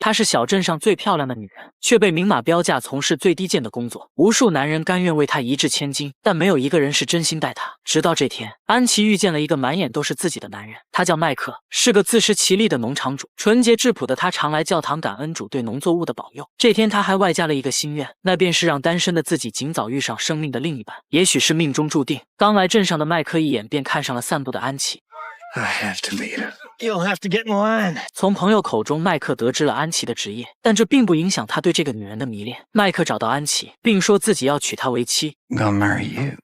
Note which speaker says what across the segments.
Speaker 1: 她是小镇上最漂亮的女人，却被明码标价从事最低贱的工作。无数男人甘愿为她一掷千金，但没有一个人是真心待她。直到这天，安琪遇见了一个满眼都是自己的男人，他叫麦克，是个自食其力的农场主。纯洁质朴的他常来教堂感恩主对农作物的保佑。这天他还外加了一个心愿，那便是让单身的自己尽早遇上生命的另一半。也许是命中注定，刚来镇上的麦克一眼便看上了散步的安琪。
Speaker 2: I have to meet her. You'll have to get in line.
Speaker 1: 从朋友口中，麦克得知了安琪的职业，但这并不影响他对这个女人的迷恋。麦克找到安琪，并说自己要娶她为妻。
Speaker 2: I'm gonna marry you.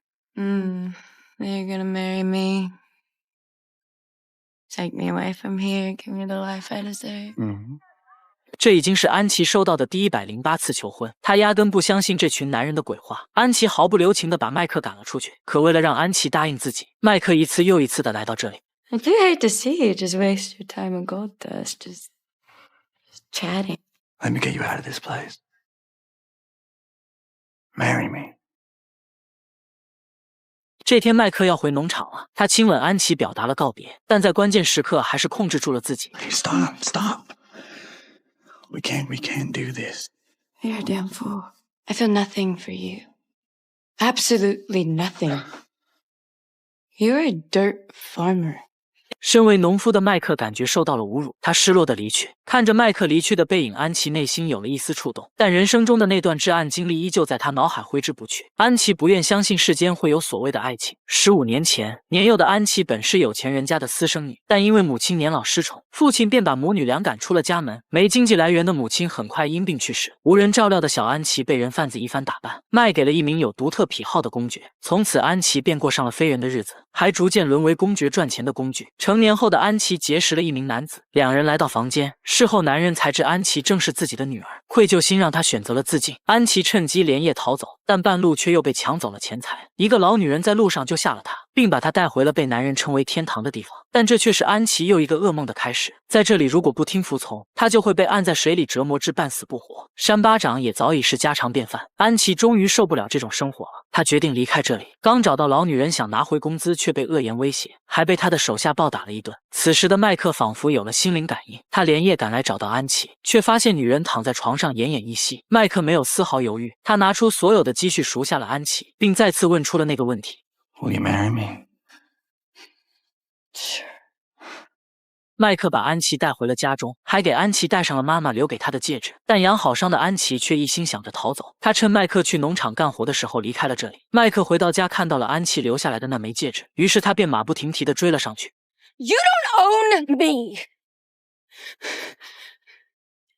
Speaker 3: You're gonna marry me. Take me away from here, give me the life I deserve.
Speaker 1: 这已经是安琪收到的第108次求婚，她压根不相信这群男人的鬼话。安琪毫不留情地把麦克赶了出去，可为了让安琪答应自己，麦克一次又一次地来到这里。
Speaker 3: I do hate to see you just waste your time on gold dust, just chatting.
Speaker 2: Let me get you out of this place. Marry me.
Speaker 1: 这天麦克要回农场了，他亲吻安琪表达了告别，但在关键时刻还是控制住了自己。
Speaker 2: Hey, stop. We can't do this.
Speaker 3: You're a damn fool. I feel nothing for you. Absolutely nothing. You're a dirt farmer.
Speaker 1: 身为农夫的麦克感觉受到了侮辱，他失落地离去。看着麦克离去的背影，安琪内心有了一丝触动，但人生中的那段至暗经历依旧在他脑海挥之不去。安琪不愿相信世间会有所谓的爱情。15年前，年幼的安琪本是有钱人家的私生女，但因为母亲年老失宠，父亲便把母女俩赶出了家门。没经济来源的母亲很快因病去世，无人照料的小安琪被人贩子一番打扮，卖给了一名有独特癖好的公爵。从此，安琪便过上了非人的日子，还逐渐沦为公爵赚钱的工具。成年后的安琪结识了一名男子，两人来到房间。事后男人才知安琪正是自己的女儿，愧疚心让他选择了自尽。安琪趁机连夜逃走，但半路却又被抢走了钱财。一个老女人在路上救下了她，并把她带回了被男人称为天堂的地方。但这却是安琪又一个噩梦的开始。在这里，如果不听服从，她就会被按在水里折磨至半死不活。扇巴掌也早已是家常便饭。安琪终于受不了这种生活了，她决定离开这里。刚找到老女人想拿回工资，却被恶言威胁，还被她的手下暴打了一顿。此时的麦克仿佛有了心灵感应，他连夜赶来找到安琪，却发现女人躺在床上奄奄一息。麦克没有丝毫犹豫，他拿出所有的积蓄赎下了安琪，并再次问出了那个问题。
Speaker 2: Will you marry me?
Speaker 3: Sure.
Speaker 1: 麦克把安琪带回了家中，还给安琪戴上了妈妈留给她的戒指。但养好伤的安琪却一心想着逃走，她趁麦克去农场干活的时候离开了这里。麦克回到家看到了安琪留下来的那枚戒指，于是他便马不停蹄地追了上去。
Speaker 3: You don't own me!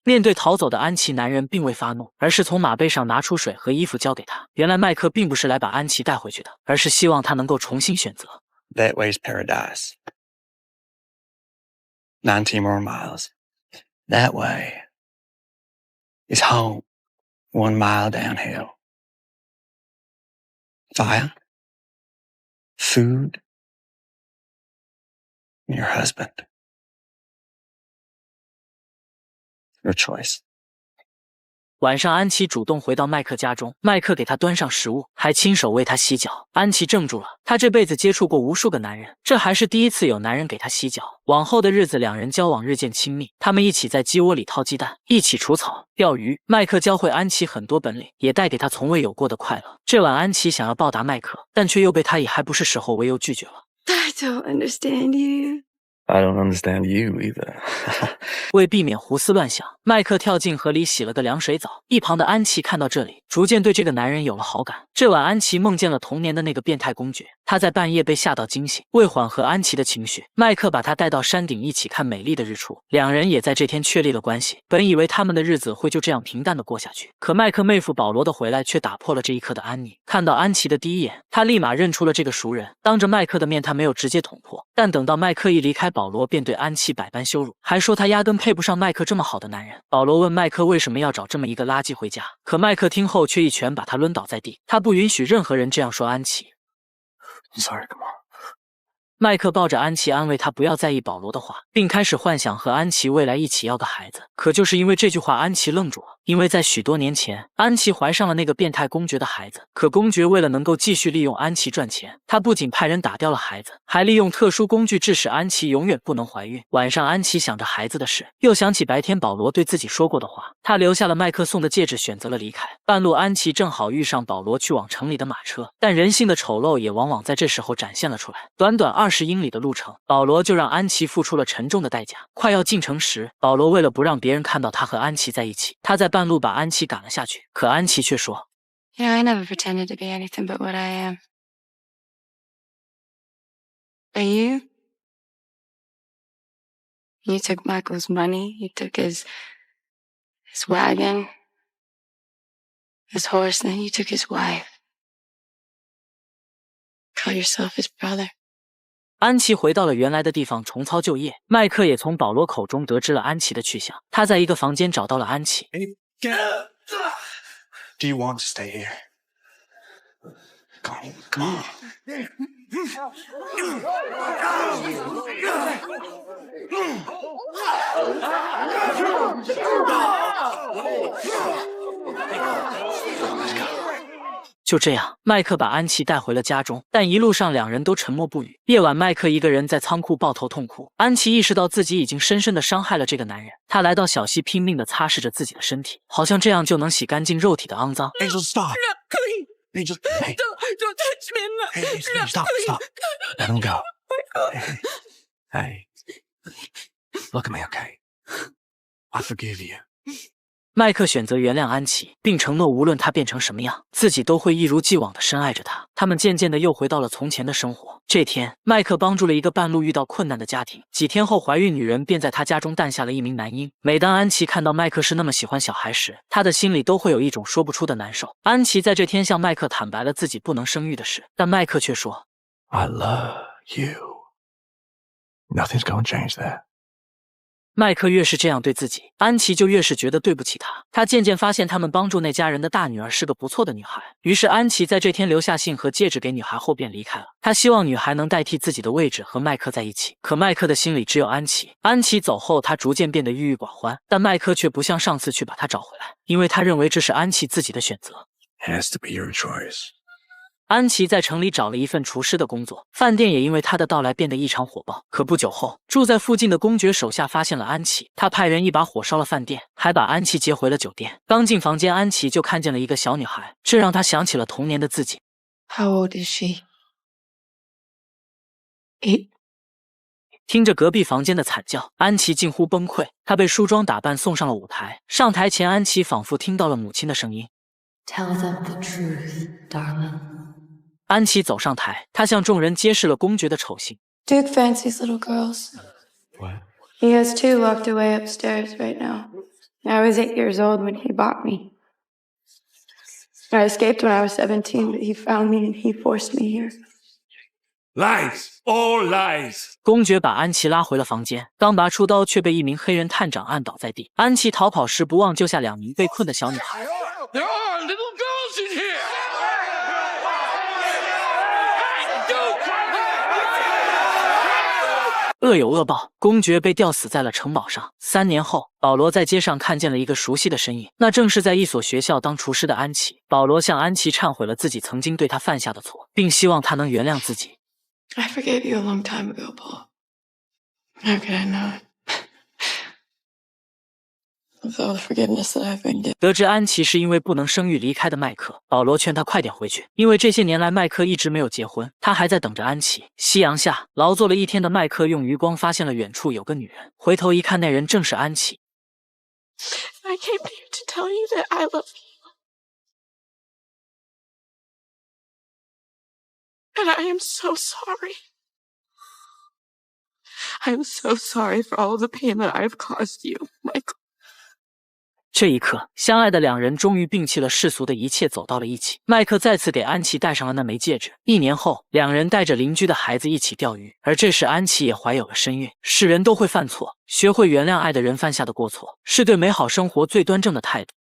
Speaker 1: 面对逃走的安琪，男人并未发怒，而是从马背上拿出水和衣服交给她。原来麦克并不是来把安琪带回去的，而是希望她能够重新选择。
Speaker 2: That way's paradise. 19 more miles. That way is home. 1 mile downhill. Fire, food, and your husband. Your choice.
Speaker 1: 晚上，安琪主动回到麦克家中，麦克给她端上食物，还亲手为她洗脚。安琪怔住了，她这辈子接触过无数个男人，这还是第一次有男人给她洗脚。往后的日子，两人交往日渐亲密，他们一起在鸡窝里掏鸡蛋，一起除草、钓鱼。麦克教会安琪很多本领，也带给她从未有过的快乐。这晚，安琪想要报答麦克，但却又被他以还不是时候为由拒绝了。
Speaker 3: I don't understand you.
Speaker 2: I don't understand you either.
Speaker 1: 为避免胡思乱想，麦克跳进河里洗了个凉水澡。一旁的安琪看到这里，逐渐对这个男人有了好感。这晚，安琪梦见了童年的那个变态公爵，他在半夜被吓到惊醒。为缓和安琪的情绪，麦克把她带到山顶一起看美丽的日出。两人也在这天确立了关系。本以为他们的日子会就这样平淡的过下去，可麦克妹夫保罗的回来却打破了这一刻的安宁。看到安琪的第一眼，他立马认出了这个熟人。当着麦克的面，他没有直接捅破，但等到麦克一离开，保罗便对安琪百般羞辱，还说他压根配不上麦克这么好的男人。保罗问麦克为什么要找这么一个垃圾回家，可麦克听后却一拳把他抡倒在地。他不允许任何人这样说安琪。
Speaker 2: Sorry, come on.
Speaker 1: 麦克抱着安琪安慰她不要在意保罗的话，并开始幻想和安琪未来一起要个孩子。可就是因为这句话，安琪愣住了。因为在许多年前，安琪怀上了那个变态公爵的孩子。可公爵为了能够继续利用安琪赚钱，他不仅派人打掉了孩子，还利用特殊工具致使安琪永远不能怀孕。晚上，安琪想着孩子的事，又想起白天保罗对自己说过的话，他留下了麦克送的戒指，选择了离开。半路，安琪正好遇上保罗去往城里的马车，但人性的丑陋也往往在这时候展现了出来。短短20英里的路程，保罗就让安琪付出了沉重的代价。快要进城时，保罗为了不让别人看到他和安琪在一起，他在半路把安琪赶了下去。可安琪却说
Speaker 3: You know, I never pretended to be anything but what I am. But you took Michael's money, you took his wagon, his horse, and then you took his wife. Call yourself his brother.
Speaker 1: 安琪回到了原来的地方重操旧业。麦克也从保罗口中得知了安琪的去向。他在一个房间找到了安琪。
Speaker 2: Do you want to stay here? Come on.
Speaker 1: 就这样，麦克把安琪带回了家中，但一路上两人都沉默不语。夜晚，麦克一个人在仓库抱头痛哭。安琪意识到自己已经深深地伤害了这个男人，她来到小溪，拼命地擦拭着自己的身体，好像这样就能洗干净肉体的肮脏。
Speaker 2: Angel, stop. Angel, hey.
Speaker 4: Don't touch me.
Speaker 2: Hey, stop. Let him go. Hey. Look at me, okay? I forgive you.
Speaker 1: 麦克选择原谅安琪，并承诺无论她变成什么样，自己都会一如既往地深爱着她。他们渐渐地又回到了从前的生活。这天，麦克帮助了一个半路遇到困难的家庭，几天后怀孕女人便在他家中诞下了一名男婴。每当安琪看到麦克是那么喜欢小孩时，她的心里都会有一种说不出的难受。安琪在这天向麦克坦白了自己不能生育的事，但麦克却说
Speaker 2: I love you. Nothing's gonna change that.
Speaker 1: 麦克越是这样对自己，安琪就越是觉得对不起他。他渐渐发现他们帮助那家人的大女儿是个不错的女孩，于是安琪在这天留下信和戒指给女孩后便离开了。他希望女孩能代替自己的位置和麦克在一起，可麦克的心里只有安琪。安琪走后，他逐渐变得郁郁寡欢，但麦克却不像上次去把她找回来，因为他认为这是安琪自己的选择。
Speaker 2: It has to be your choice.
Speaker 1: 安琪在城里找了一份厨师的工作，饭店也因为他的到来变得异常火爆。可不久后，住在附近的公爵手下发现了安琪，他派人一把火烧了饭店，还把安琪劫回了酒店。刚进房间，安琪就看见了一个小女孩，这让他想起了童年的自己。
Speaker 3: How old is she? 8.
Speaker 1: 听着隔壁房间的惨叫，安琪近乎崩溃。她被梳妆打扮送上了舞台。上台前，安琪仿佛听到了母亲的声音。
Speaker 3: Tell them the truth, darling.
Speaker 1: 安琪走上台，她向众人揭示了公爵的丑行。
Speaker 3: Duke fancies little girls.
Speaker 2: What?
Speaker 3: He has 2 locked away upstairs right now. I was 8 years old when he bought me. I escaped when I was 17, but he found me and he forced me here.
Speaker 4: Lies. All lies.
Speaker 1: 公爵把安琪拉回了房间，刚拔出刀，却被一名黑人探长按倒在地。安琪逃跑时不忘救下2名被困的小女孩。
Speaker 4: There are little girls in here.
Speaker 1: 恶有恶报，公爵被吊死在了城堡上。3年后，保罗在街上看见了一个熟悉的身影，那正是在一所学校当厨师的安琪。保罗向安琪忏悔了自己曾经对她犯下的错，并希望她能原谅自己。
Speaker 3: I forgave you a long time ago, Paul. How could I not? With all the forgiveness that I've been given.
Speaker 1: 得知安琪是因为不能生育离开的麦克，保罗劝他快点回去，因为这些年来麦克一直没有结婚，他还在等着安琪。夕阳下，劳作了一天的麦克用余光发现了远处有个女人，回头一看，那人正是安琪。
Speaker 3: I came here to tell you that I love you. And I am so sorry. I am so sorry for all the pain that I've caused you, Michael.
Speaker 1: 这一刻，相爱的2人终于摒弃了世俗的一切，走到了一起。麦克再次给安琪戴上了那枚戒指。1年后，2人带着邻居的孩子一起钓鱼，而这时安琪也怀有了身孕。是人都会犯错，学会原谅爱的人犯下的过错，是对美好生活最端正的态度。